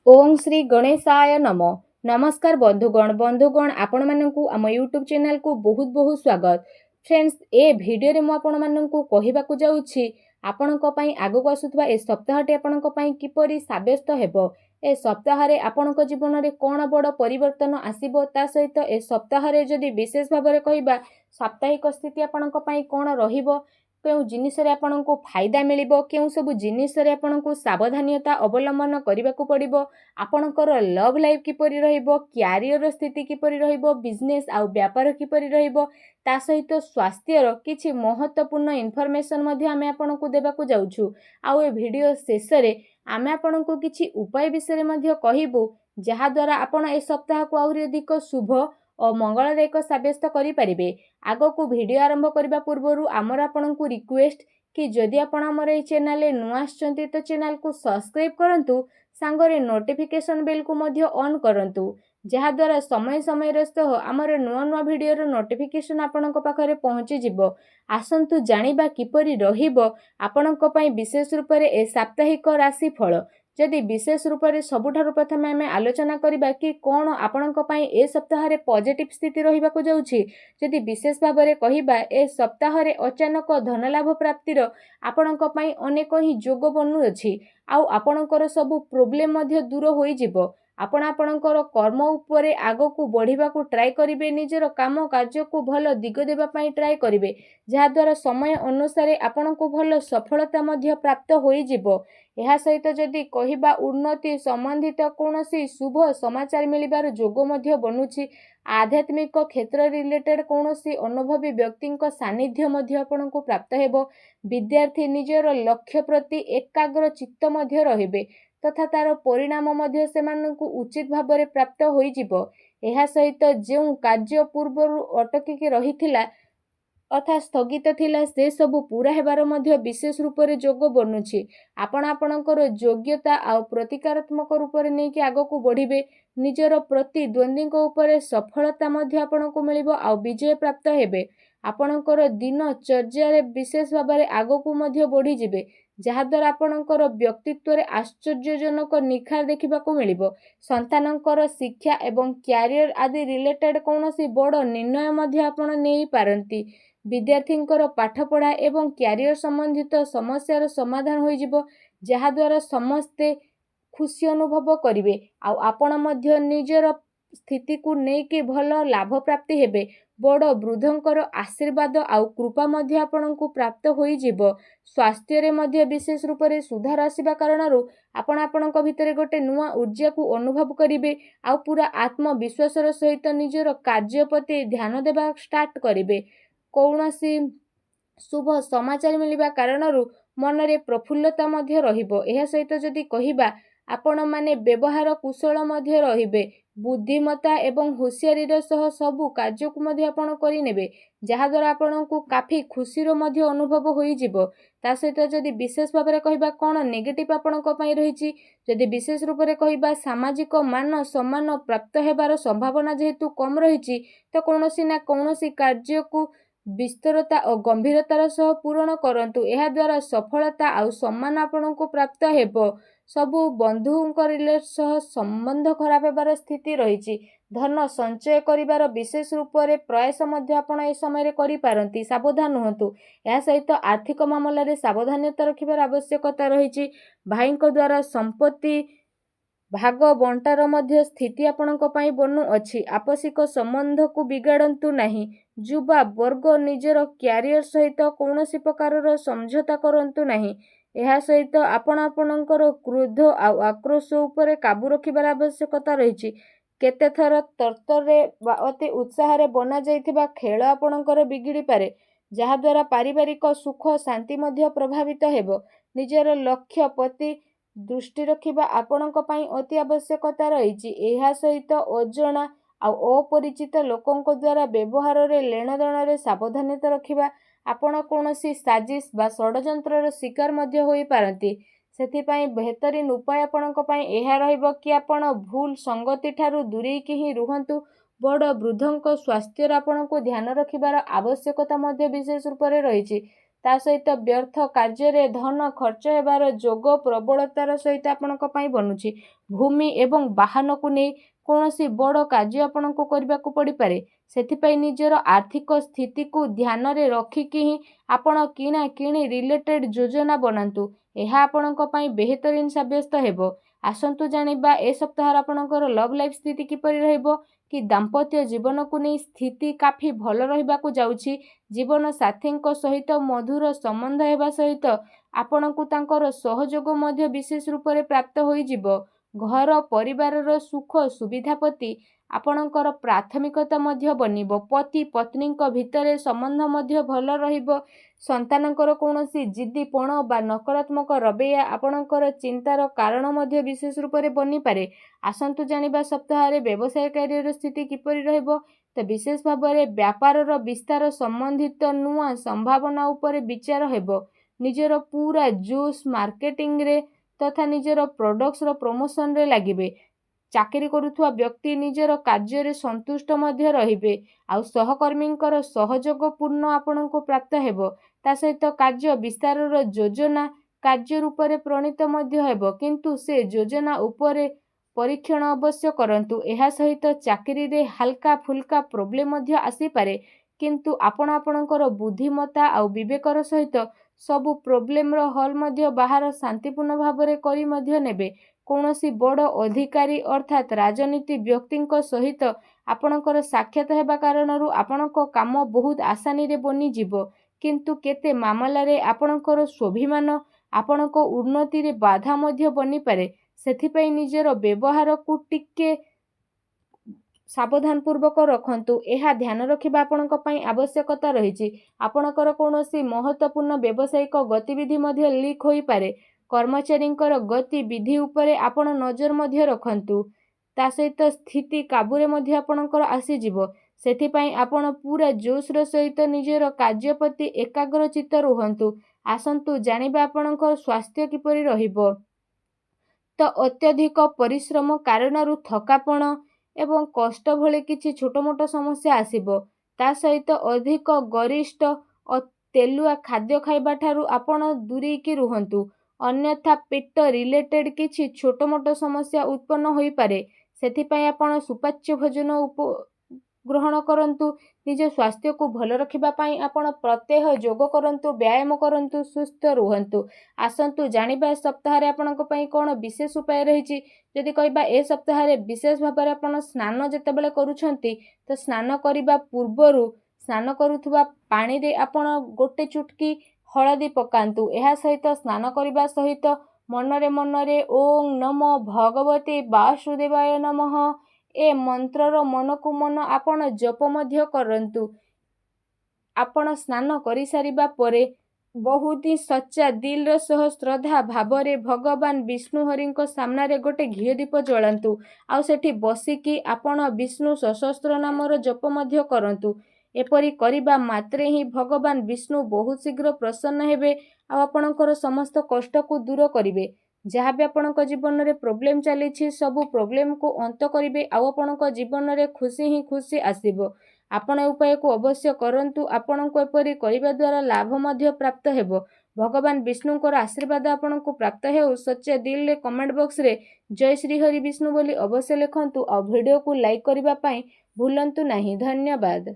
ओम श्री गणेशाय नम। नमस्कार बंधुगण आपण मानकु आम यूट्यूब चैनल को बहुत बहुत स्वागत। फ्रेंड्स ए वीडियो रे मु आपण मानकु कहिबाकु जाउछि आपणक पई आगु आसुथबा ए सप्ताहटी आपणक पई किपरि साब्यस्त हेबो। ए सप्ताह रे आपणक जीवन रे कोन बड़ परिवर्तन आसीबो ता सहित ए सप्ताह रे जदि विशेष भाव रे कहिबा साप्ताहिक स्थिति आपणक पई कोन रहिबो, केउ जिनिस रे आपणको फायदा मिलिबो, केउ सब जिनिस रे आपणको सावधानता अवलंबन करबाकू पड़िबो, आपणकर लव लाइफ किपरि रहिबो, क्यारियर स्थिति किपरि रहिबो, बिजनेस आउ व्यापार किपरि रहिबो, ता सहित स्वास्थ्यर किछि महत्वपूर्ण इन्फॉर्मेशन मध्ये आमे आपणको देबाकू जाउछु। आउ ए वीडियो शेष रे आमे आपणको किछि उपाय विषय मध्ये कहिबो जहा द्वारा आपण ए सप्ताह को आउरी अधिक शुभ और मंगलदायक साब्यस्त करि परिबे। आगो को वीडियो आरंभ करबा पूर्वरु आमर आपणको रिक्वेस्ट कि जदि आपण हमर ए चैनल रे नुआ आछंती तो चैनल को सब्सक्राइब करंतु, सांगरे नोटिफिकेशन बेल को मध्ये ऑन करंतु, जहा द्वारा समय समय रस्त आमर नुआ नुआ वीडियो रो नोटिफिकेशन आपणको पाखरे पहुंची जिवो। आसंतु जानिबा किपरि रहिबो आपणको पई विशेष रूप रे ए साप्ताहिक राशि फल। जदि विशेष रूप से सबुठारु प्रथमे आमे आलोचना करिबा कि कोन आपणक पई ए सप्ताह रे पॉजिटिव स्थिति रहिबाकू जाउछि। जदि विशेष भाव रे कहिबा ए सप्ताह रे अचानक धन लाभ प्राप्तिर आपणक पई अनेक ही जोग बनु अछि। आउ आपणकर सब प्रॉब्लम मध्ये दूर होई जिवो। आपण आपणकर कर्म उपरे आगो को बढ़िबा को ट्राई करिवे, निजर काम कार्य को भल दिग देबा पई ट्राई करिवे, जहा द्वारा समय अनुसार आपणको भल सफलता मध्ये प्राप्त होई जिवो। एहा सहित जदि कहिबा उन्नति संबंधित कोनोसी शुभ समाचार मिलिबार जोग मध्ये बनुछि। आध्यात्मिक क्षेत्र रिलेटेड कोनोसी अनुभवी व्यक्तिंक सानिध्य मध्ये आपणको प्राप्त हेबो। विद्यार्थी निजर लक्ष्य प्रति एकाग्र चित्त मध्ये रहिबे तथा तार परिणाम मध्ये सेमानकु उचित भाव रे प्राप्त होई जिवो। एहा सहित जेउ कार्य पूर्वरु अटकी रहिथिला अर्थात स्थगित थिला से सबु पूरा हेबार मध्ये विशेष रूप रे जोग बनुछि। आपण आपणकर योग्यता आ प्रतिकारात्मक रूप रे नै कि आगो को बढ़िबे, निजर प्रतिद्वंदी को ऊपर सफलता मध्ये आपणको मिलिबो आ विजय प्राप्त हेबे। आपणकर दिन चर्या रे विशेष भाव रे आगो को मध्ये बढ़ी जिबे, जहा द्वारा आपणकर व्यक्तित्व रे आश्चर्यजनक निखार देखिबा को मिलिबो। संतानकर शिक्षा एवं क्यारियर आदि रिलेटेड कोनोसी बड़ निर्णय मध्ये आपण नै पारंती। विद्यार्थींकर पाठपढ़ा एवं क्यारियर संबंधित समस्यार समाधान होई जिवो, जहा द्वारा समस्ते खुशी अनुभव करिवे। आउ आपण मध्य निजर स्थिति को नै कि भल लाभ प्राप्ति हेबे। बड़ वृद्धंकर आशीर्वाद आउ कृपा मध्ये आपणको प्राप्त होई जिवो। स्वास्थ्य रे मध्ये विशेष रूप रे सुधार आसीबा कारणरू आपण आपणक भितरे गोटे नुआ ऊर्जा को अनुभव करिवे। आउ पूरा आत्मविश्वासर सहित निजर कार्य प्रति ध्यान देबा स्टार्ट करिवे। कौनसी शुभ समाचार मिलिबा कारणरू मनरे प्रफुल्लता मध्ये रहिबो। एहा सहित जदि कहिबा आपण माने व्यवहार कुशल मध्ये रहिबे, बुद्धिमता एवं होशियारीर सह सबु कार्य को मध्ये आपण करि नेबे, जहा द्वारा आपणको काफी खुशीर मध्ये अनुभव होई जिवो। ता सहित जदि विशेष भाव रे कहिबा कोन नेगेटिव आपणको पई रहिछि, जदि विशेष रूप रे कहिबा सामाजिक मान सम्मान प्राप्त हेबार संभावना जेहेतु कम रहिछि, तो कोनोसी ना कोनोसी कार्य को विस्तरता और गंभीरतार सह पूर्ण करंतु। एहा द्वारा सफलता आउ सम्मान आपणको प्राप्त हेबो। सबु बंधुंक रिलेट सह संबंध खराब हेबार स्थिति रहिछि। धन संचय करिबार विशेष रूप रे प्रयास मध्ये आपण ए समय रे करि पारंती। सावधान हुंतु। एहा सहित आर्थिक मामला रे सावधानता रखिबार आवश्यकता रहिछि। भाईंक द्वारा संपत्ति भाग बंटार मध्य स्थिति आपणक पई बनु अछि। आपसिक संबंध को बिगाड़ंतु नाही। युवा वर्ग निजर क्यारियर सहित कोनोसी प्रकारर समझौता करंतु नाही। एहा सहित आपण आपणकर क्रोध आ आक्रोश उपरे काबू रखिबार आवश्यकता रहिछि। केते थर तर्तरे अति उत्साह रे बना जाइथिबा खेल आपणकर बिगिड़ी पारे, जहा द्वारा पारिवारिक सुख शांति मध्य प्रभावित हेबो। निजर लक्ष्य प्रति दृष्टि रखिबा आपणक पई अति आवश्यकता रहिछि। एहा सहित अजणा आ अपरिचित लोकंक द्वारा व्यवहार रे लेनदेन रे सावधानता रखिबा। आपण कोनोसी साजिश बा षडयंत्रर शिकार मध्ये होई पारंती। सेथि पई बेहतरीन उपाय आपणक पई एहा रहइबो कि आपण भूल संगति ठारू दूरी कि ही रुहंतु। बड़ वृद्धंक स्वास्थ्य आपणको ध्यान रखिबार आवश्यकता मध्ये विशेष रूप रे रहिछि। ତା ସହିତ ବ୍ୟର୍ଥ କାର୍ଯ୍ୟରେ ଧନ ଖର୍ଚ୍ଚ ହେବାର ଯୋଗ ପ୍ରବଳତାର ସହିତ ଆପଣଙ୍କ ପାଇଁ ବନୁଛି। ଭୂମି ଏବଂ ବାହନକୁ ନେଇ କୌଣସି ବଡ଼ କାର୍ଯ୍ୟ ଆପଣଙ୍କୁ କରିବାକୁ ପଡ଼ିପାରେ। ସେଥିପାଇଁ ନିଜର ଆର୍ଥିକ ସ୍ଥିତିକୁ ଧ୍ୟାନରେ ରଖିକି ହିଁ ଆପଣ କିଣାକିଣି ରିଲେଟେଡ୍ ଯୋଜନା ବନାନ୍ତୁ। ଏହା ଆପଣଙ୍କ ପାଇଁ ବେହତରିନ ସାବ୍ୟସ୍ତ ହେବ। ଆସନ୍ତୁ ଜାଣିବା ଏ ସପ୍ତାହରେ ଆପଣଙ୍କର ଲଭ୍ ଲାଇଫ୍ ସ୍ଥିତି କିପରି ରହିବ। କି ଦାମ୍ପତ୍ୟ ଜୀବନକୁ ନେଇ ସ୍ଥିତି କାଫି ଭଲ ରହିବାକୁ ଯାଉଛି। ଜୀବନ ସାଥୀଙ୍କ ସହିତ ମଧୁର ସମ୍ବନ୍ଧ ହେବା ସହିତ ଆପଣଙ୍କୁ ତାଙ୍କର ସହଯୋଗ ମଧ୍ୟ ବିଶେଷ ରୂପରେ ପ୍ରାପ୍ତ ହୋଇଯିବ। ଘର ପରିବାରର ସୁଖ ସୁବିଧା ପ୍ରତି ଆପଣଙ୍କର ପ୍ରାଥମିକତା ମଧ୍ୟ ବନିବ। ପତି ପତ୍ନୀଙ୍କ ଭିତରେ ସମ୍ବନ୍ଧ ମଧ୍ୟ ଭଲ ରହିବ। ସନ୍ତାନଙ୍କର କୌଣସି ଜିଦ୍ଦିପଣ ବା ନକାରାତ୍ମକ ରବୈୟା ଆପଣଙ୍କର ଚିନ୍ତାର କାରଣ ମଧ୍ୟ ବିଶେଷ ରୂପରେ ବନିପାରେ। ଆସନ୍ତୁ ଜାଣିବା ସପ୍ତାହରେ ବ୍ୟବସାୟ କ୍ୟାରିୟର ସ୍ଥିତି କିପରି ରହିବ। ତ ବିଶେଷ ଭାବରେ ବ୍ୟାପାରର ବିସ୍ତାର ସମ୍ବନ୍ଧିତ ନୂଆ ସମ୍ଭାବନା ଉପରେ ବିଚାର ହେବ। ନିଜର ପୁରା ଜୋସ୍ ମାର୍କେଟିଂରେ ତଥା ନିଜର ପ୍ରଡକ୍ଟସର ପ୍ରମୋସନରେ ଲାଗିବେ। ଚାକିରି କରୁଥିବା ବ୍ୟକ୍ତି ନିଜର କାର୍ଯ୍ୟରେ ସନ୍ତୁଷ୍ଟ ମଧ୍ୟ ରହିବେ। ଆଉ ସହକର୍ମୀଙ୍କର ସହଯୋଗପୂର୍ଣ୍ଣ ଆପଣଙ୍କୁ ପ୍ରାପ୍ତ ହେବ। ତା ସହିତ କାର୍ଯ୍ୟ ବିସ୍ତାରର ଯୋଜନା କାର୍ଯ୍ୟ ରୂପରେ ପ୍ରଣୀତ ମଧ୍ୟ ହେବ। କିନ୍ତୁ ସେ ଯୋଜନା ଉପରେ ପରୀକ୍ଷଣ ଅବଶ୍ୟ କରନ୍ତୁ। ଏହା ସହିତ ଚାକିରିରେ ହାଲକା ଫୁଲକା ପ୍ରୋବ୍ଲେମ ମଧ୍ୟ ଆସିପାରେ। କିନ୍ତୁ ଆପଣ ଆପଣଙ୍କର ବୁଦ୍ଧିମତ୍ତା ଆଉ ବିବେକର ସହିତ ସବୁ ପ୍ରୋବ୍ଲେମର ହଲ୍ ମଧ୍ୟ ବାହାର ଶାନ୍ତିପୂର୍ଣ୍ଣ ଭାବରେ କରି ମଧ୍ୟ ନେବେ। କୌଣସି ବଡ଼ ଅଧିକାରୀ ଅର୍ଥାତ୍ ରାଜନୀତି ବ୍ୟକ୍ତିଙ୍କ ସହିତ ଆପଣଙ୍କର ସାକ୍ଷାତ ହେବା କାରଣରୁ ଆପଣଙ୍କ କାମ ବହୁତ ଆସାନୀରେ ବନିଯିବ। କିନ୍ତୁ କେତେ ମାମଲାରେ ଆପଣଙ୍କର ସ୍ୱାଭିମାନ ଆପଣଙ୍କ ଉନ୍ନତିରେ ବାଧା ମଧ୍ୟ ବନିପାରେ। ସେଥିପାଇଁ ନିଜର ବ୍ୟବହାରକୁ ଟିକେ ସାବଧାନପୂର୍ବକ ରଖନ୍ତୁ। ଏହା ଧ୍ୟାନ ରଖିବା ଆପଣଙ୍କ ପାଇଁ ଆବଶ୍ୟକତା ରହିଛି। ଆପଣଙ୍କର କୌଣସି ମହତ୍ତ୍ୱପୂର୍ଣ୍ଣ ବ୍ୟବସାୟିକ ଗତିବିଧି ମଧ୍ୟ ଲିକ୍ ହୋଇପାରେ। କର୍ମଚାରୀଙ୍କର ଗତିବିଧି ଉପରେ ଆପଣ ନଜର ମଧ୍ୟ ରଖନ୍ତୁ। ତା ସହିତ ସ୍ଥିତି କାବୁରେ ମଧ୍ୟ ଆପଣଙ୍କର ଆସିଯିବ। ସେଥିପାଇଁ ଆପଣ ପୁରା ଜୋସ୍ର ସହିତ ନିଜର କାର୍ଯ୍ୟ ପ୍ରତି ଏକାଗ୍ରଚିତ୍ତ ରୁହନ୍ତୁ। ଆସନ୍ତୁ ଜାଣିବା ଆପଣଙ୍କ ସ୍ୱାସ୍ଥ୍ୟ କିପରି ରହିବ। ତ ଅତ୍ୟଧିକ ପରିଶ୍ରମ କାରଣରୁ ଥକାପଣ ଏବଂ କଷ୍ଟ ଭଳି କିଛି ଛୋଟମୋଟ ସମସ୍ୟା ଆସିବ। ତା ସହିତ ଅଧିକ ଗରିଷ୍ଠ ଓ ତେଲୁଆ ଖାଦ୍ୟ ଖାଇବା ଠାରୁ ଆପଣ ଦୂରେଇକି ରୁହନ୍ତୁ। ଅନ୍ୟଥା ପେଟ ରିଲେଟେଡ୍ କିଛି ଛୋଟମୋଟ ସମସ୍ୟା ଉତ୍ପନ୍ନ ହୋଇପାରେ। ସେଥିପାଇଁ ଆପଣ ସୁପାଚ୍ୟ ଭୋଜନ ଗ୍ରହଣ କରନ୍ତୁ। ନିଜ ସ୍ୱାସ୍ଥ୍ୟକୁ ଭଲ ରଖିବା ପାଇଁ ଆପଣ ପ୍ରତ୍ୟହ ଯୋଗ କରନ୍ତୁ, ବ୍ୟାୟାମ କରନ୍ତୁ, ସୁସ୍ଥ ରୁହନ୍ତୁ। ଆସନ୍ତୁ ଜାଣିବା ଏ ସପ୍ତାହରେ ଆପଣଙ୍କ ପାଇଁ କ'ଣ ବିଶେଷ ଉପାୟ ରହିଛି। ଯଦି କହିବା ଏ ସପ୍ତାହରେ ବିଶେଷ ଭାବରେ ଆପଣ ସ୍ନାନ ଯେତେବେଳେ କରୁଛନ୍ତି ତ ସ୍ନାନ କରିବା ପୂର୍ବରୁ ସ୍ନାନ କରୁଥିବା ପାଣିରେ ଆପଣ ଗୋଟେ ଚୁଟକି ହଳଦୀ ପକାନ୍ତୁ। ଏହା ସହିତ ସ୍ନାନ କରିବା ସହିତ ମନରେ ମନରେ ଓଂ ନମୋ ଭଗବତେ ବାସୁଦେବାୟ ନମଃ ଏ ମନ୍ତ୍ରର ମନକୁ ମନ ଆପଣ ଜପ ମଧ୍ୟ କରନ୍ତୁ। ଆପଣ ସ୍ନାନ କରିସାରିବା ପରେ ବହୁତ ହିଁ ସଚ୍ଚା ଦିଲର ସହ ଶ୍ରଦ୍ଧା ଭାବରେ ଭଗବାନ ବିଷ୍ଣୁ ହରିଙ୍କ ସାମ୍ନାରେ ଗୋଟେ ଘିଅ ଦୀପ ଜଳାନ୍ତୁ। ଆଉ ସେଠି ବସିକି ଆପଣ ବିଷ୍ଣୁ ସହସ୍ର ନାମର ଜପ ମଧ୍ୟ କରନ୍ତୁ। ଏପରି କରିବା ମାତ୍ରେ ହିଁ ଭଗବାନ ବିଷ୍ଣୁ ବହୁତ ଶୀଘ୍ର ପ୍ରସନ୍ନ ହେବେ ଆଉ ଆପଣଙ୍କର ସମସ୍ତ କଷ୍ଟକୁ ଦୂର କରିବେ। ଯାହା ବି ଆପଣଙ୍କ ଜୀବନରେ ପ୍ରୋବ୍ଲେମ ଚାଲିଛି ସବୁ ପ୍ରୋବ୍ଲେମକୁ ଅନ୍ତ କରିବେ ଆଉ ଆପଣଙ୍କ ଜୀବନରେ ଖୁସି ହିଁ ଖୁସି ଆସିବ। ଆପଣ ଏ ଉପାୟକୁ ଅବଶ୍ୟ କରନ୍ତୁ। ଆପଣଙ୍କୁ ଏପରି କରିବା ଦ୍ୱାରା ଲାଭ ମଧ୍ୟ ପ୍ରାପ୍ତ ହେବ। ଭଗବାନ ବିଷ୍ଣୁଙ୍କର ଆଶୀର୍ବାଦ ଆପଣଙ୍କୁ ପ୍ରାପ୍ତ ହେଉ। ସଚ୍ଚା ଦିଲରେ କମେଣ୍ଟ ବକ୍ସରେ ଜୟ ଶ୍ରୀ ହରି ବିଷ୍ଣୁ ବୋଲି ଅବଶ୍ୟ ଲେଖନ୍ତୁ ଆଉ ଭିଡ଼ିଓକୁ ଲାଇକ୍ କରିବା ପାଇଁ ଭୁଲନ୍ତୁ ନାହିଁ। ଧନ୍ୟବାଦ।